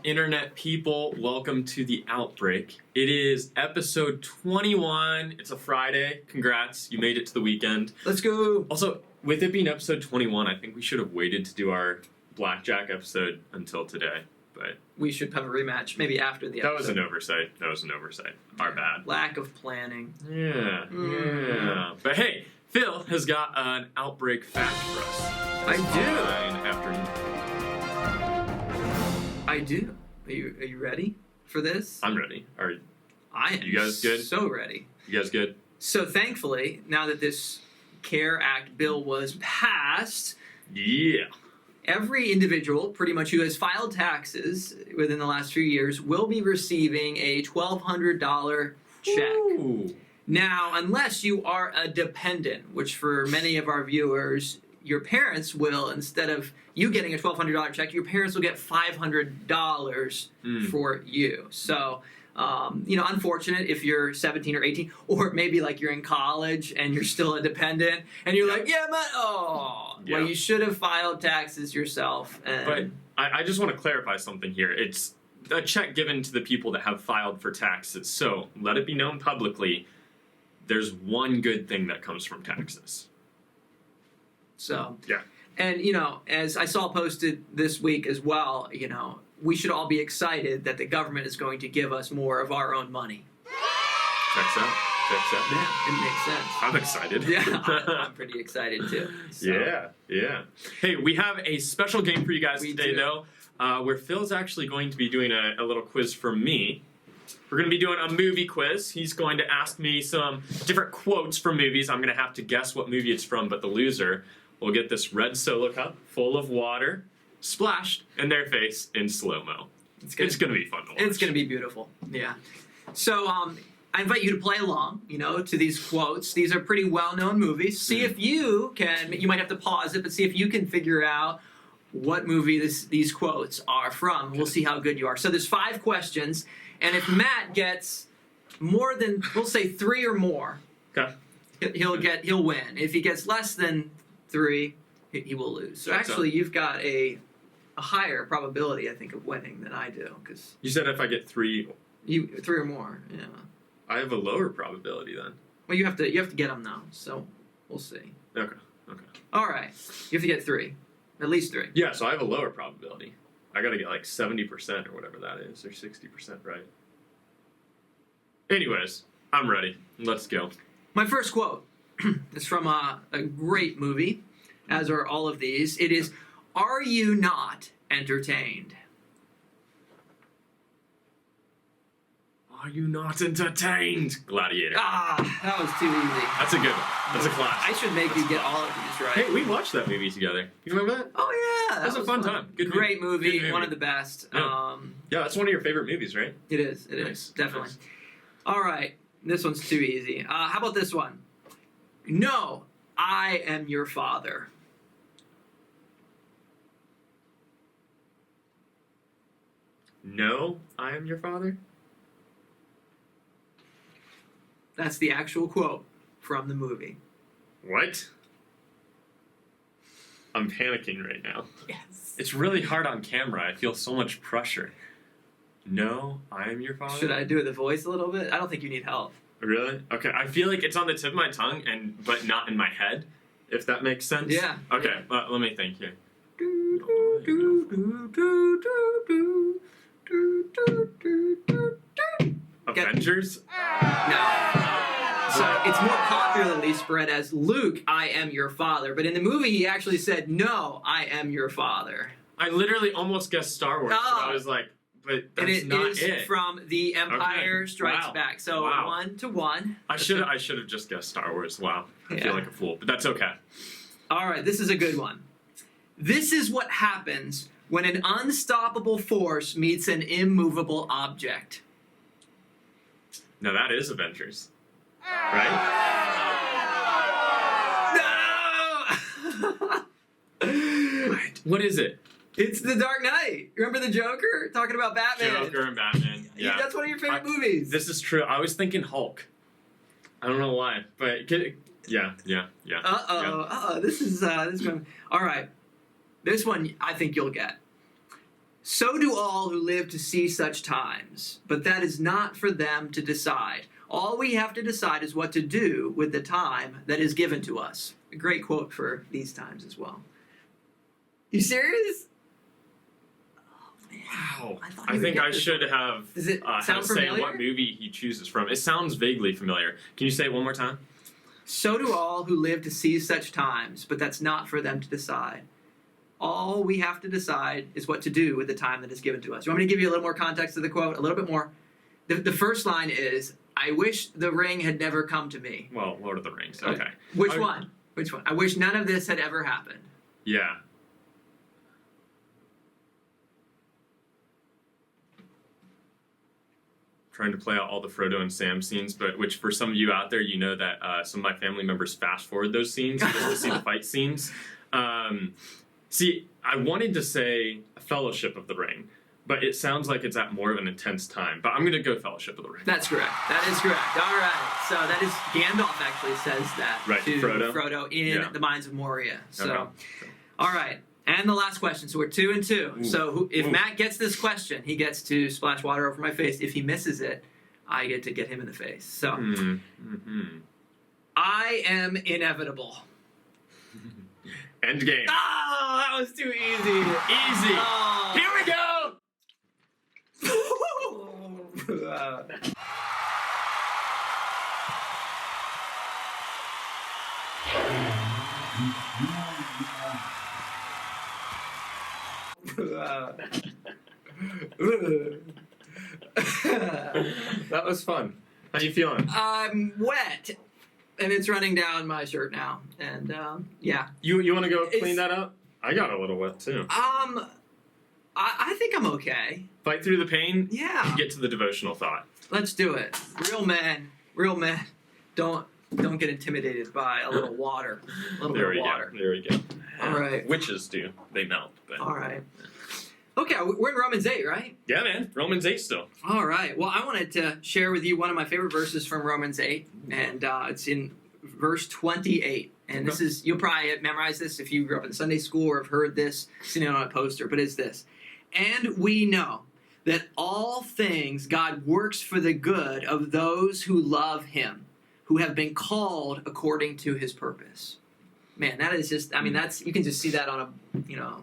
Internet people? Welcome to the Outbreak. It is episode 21. It's a Friday. Congrats, you made it to the weekend. Let's go. Also, with it being episode 21, I think we should have waited to do our Blackjack episode until today. But we should have a rematch, maybe after the episode. That was an oversight. Our bad. Lack of planning. Yeah. But hey, Phil has got an Outbreak fact for us. I do. Are you ready for this? I'm ready. I am. You guys good? So ready. You guys good? So thankfully, now that this CARE Act bill was passed, yeah, every individual, pretty much, who has filed taxes within the last few years will be receiving a $1,200 check. Ooh. Now, unless you are a dependent, which for many of our viewers, your parents will, instead of you getting a $1,200 check, your parents will get $500 for you. So, unfortunate if you're 17 or 18, or maybe like you're in college and you're still a dependent, and you're like, well, you should have filed taxes yourself. But I just want to clarify something here. It's a check given to the people that have filed for taxes. So let it be known publicly, there's one good thing that comes from taxes. So, yeah. And, as I saw posted this week as well, we should all be excited that the government is going to give us more of our own money. Checks out. Yeah, it makes sense. I'm excited. Yeah, I'm pretty excited too. So. Yeah. Hey, we have a special game for you guys today, though, where Phil's actually going to be doing a little quiz for me. We're going to be doing a movie quiz. He's going to ask me some different quotes from movies. I'm going to have to guess what movie it's from, but the loser will get this red Solo cup full of water splashed in their face in slow-mo. It's going to be fun to watch. It's going to be beautiful. Yeah. So I invite you to play along, to these quotes. These are pretty well-known movies. See if you can, you might have to pause it, but see if you can figure out what movie these quotes are from. Okay. We'll see how good you are. So there's 5 questions, and if Matt gets more than, we'll say 3 or more, okay, he'll win. If he gets less than 3, he will lose. So actually, you've got a higher probability, I think, of winning than I do. Cause you said if I get 3... 3 or more, yeah. I have a lower probability then. Well, you have to get them though, so we'll see. Okay. All right, you have to get 3, at least 3. Yeah, so I have a lower probability. I got to get like 70% or whatever that is, or 60%, right? Anyways, I'm ready. Let's go. My first quote is from a great movie, as are all of these. It is, "Are you not entertained?" Are you not entertained? Gladiator. That was too easy. That's a good one. That's a classic. I should make you get all of these right. Hey, we watched that movie together. You remember that? Oh, yeah. That was a fun time. Great movie. One of the best. Yeah. That's one of your favorite movies, right? It is. It is. Definitely. Nice. All right. This one's too easy. How about this one? "No, I am your father." No, I am your father? That's the actual quote from the movie. What? I'm panicking right now. Yes. It's really hard on camera. I feel so much pressure. No, I am your father? Should I do the voice a little bit? I don't think you need help. Really? Okay, I feel like it's on the tip of my tongue, but not in my head, if that makes sense. Yeah. Okay, yeah. Let me think here. Avengers? No. So it's more popularly spread as, "Luke, I am your father." But in the movie, he actually said, "No, I am your father." I literally almost guessed Star Wars. But I was like, but that's not it. It is from The Empire Strikes Back. So 1-1. I should have just guessed Star Wars. Wow. I feel like a fool, but that's okay. All right, this is a good one. "This is what happens when an unstoppable force meets an immovable object." Now that is Avengers. Right? No! What is it? It's The Dark Knight. Remember the Joker? Talking about Batman. Joker and Batman. Yeah. That's one of your favorite movies. This is true. I was thinking Hulk. I don't know why, but yeah. This is one. All right. This one I think you'll get. So do all who live to see such times, but that is not for them to decide. All we have to decide is what to do with the time that is given to us. A great quote for these times as well. You serious? Wow. thought I you would think get I this should one. have Does it had sound to say familiar? what movie he chooses from. It sounds vaguely familiar. Can you say it one more time? So do all who live to see such times, but that's not for them to decide. All we have to decide is what to do with the time that is given to us. You want me to give you a little more context to the quote? A little bit more? The first line is, I wish the ring had never come to me. Well, Lord of the Rings. Okay. Which one? I wish none of this had ever happened. Yeah. Trying to play out all the Frodo and Sam scenes, but which for some of you out there, you know that some of my family members fast forward those scenes just to see the fight scenes. See, I wanted to say Fellowship of the Ring, but it sounds like it's at more of an intense time. But I'm going to go Fellowship of the Ring. That's correct. That is correct. All right. So that is, Gandalf actually says that to Frodo in the Mines of Moria. So, Okay. All right. And the last question. So we're 2 and 2. Ooh. So if Matt gets this question, he gets to splash water over my face. If he misses it, I get to get him in the face. So I am inevitable. End game. Oh, that was too easy. Easy. Oh. Here we go. That was fun. How you feeling? I'm wet, and it's running down my shirt now. And yeah, You want to go clean that up? I got a little wet too. I think I'm okay. Fight through the pain. Yeah, Get to the devotional thought. let's do it. Real men, don't get intimidated by a little water. A little bit of water. There we go. All right. Witches do. They melt. But. All right. Okay, we're in Romans 8, right? Yeah, man. Romans 8 still. All right. Well, I wanted to share with you one of my favorite verses from Romans 8, and it's in verse 28. And this is, you'll probably have memorized this if you grew up in Sunday school or have heard this, seen it on a poster, but it's this. And we know that all things God works for the good of those who love him, who have been called according to his purpose. Man, that is just, I mean, that's, you can just see that on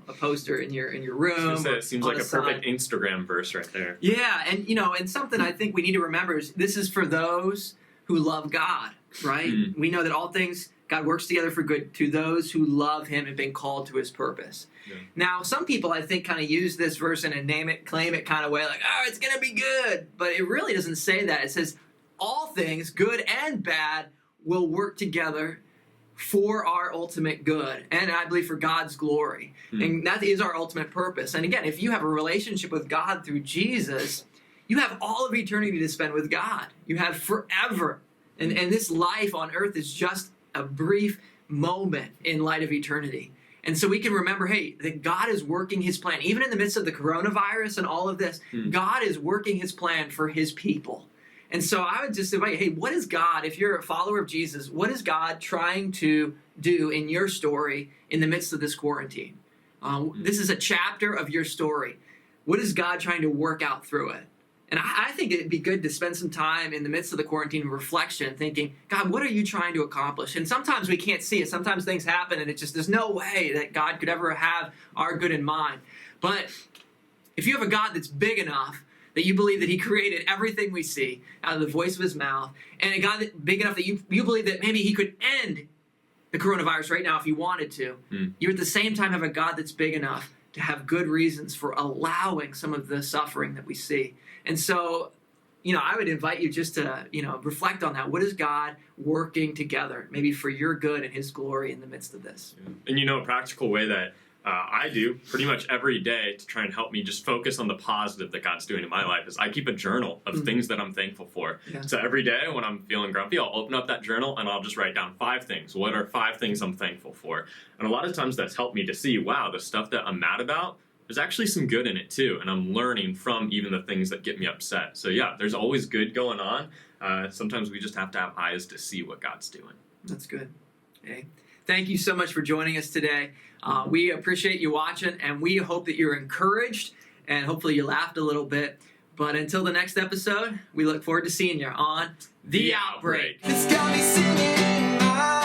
a poster in your room. It seems like a perfect Instagram verse right there. Yeah, and and something I think we need to remember is this is for those who love God, right? We know that all things, God works together for good to those who love him and been called to his purpose. Yeah. Now, some people I think kind of use this verse in a name it, claim it kind of way, like, oh, it's going to be good. But it really doesn't say that. It says all things, good and bad, will work together for our ultimate good, and I believe for God's glory. And that is our ultimate purpose. And again, if you have a relationship with God through Jesus, you have all of eternity to spend with God. You have forever. And this life on earth is just a brief moment in light of eternity. And so we can remember, hey, that God is working his plan. Even in the midst of the coronavirus and all of this, God is working his plan for his people. And so I would just invite you, hey, what is God, if you're a follower of Jesus, what is God trying to do in your story in the midst of this quarantine? This is a chapter of your story. What is God trying to work out through it? And I think it'd be good to spend some time in the midst of the quarantine reflection, thinking, God, what are you trying to accomplish? And sometimes we can't see it. Sometimes things happen and there's no way that God could ever have our good in mind. But if you have a God that's big enough, that you believe that he created everything we see out of the voice of his mouth, and a God that big enough that you believe that maybe he could end the coronavirus right now if he wanted to, you at the same time have a God that's big enough to have good reasons for allowing some of the suffering that we see. And so, I would invite you just to, reflect on that. What is God working together, maybe for your good and his glory in the midst of this? And a practical way that I do pretty much every day to try and help me just focus on the positive that God's doing in my life is I keep a journal of things that I'm thankful for. Yeah. So every day when I'm feeling grumpy, I'll open up that journal and I'll just write down 5 things. What are 5 things I'm thankful for? And a lot of times that's helped me to see, wow, the stuff that I'm mad about, there's actually some good in it too. And I'm learning from even the things that get me upset. So yeah, there's always good going on. Sometimes we just have to have eyes to see what God's doing. That's good. Okay. Thank you so much for joining us today. We appreciate you watching, and we hope that you're encouraged and hopefully you laughed a little bit. But until the next episode, we look forward to seeing you on The Outbreak. It's got me singing.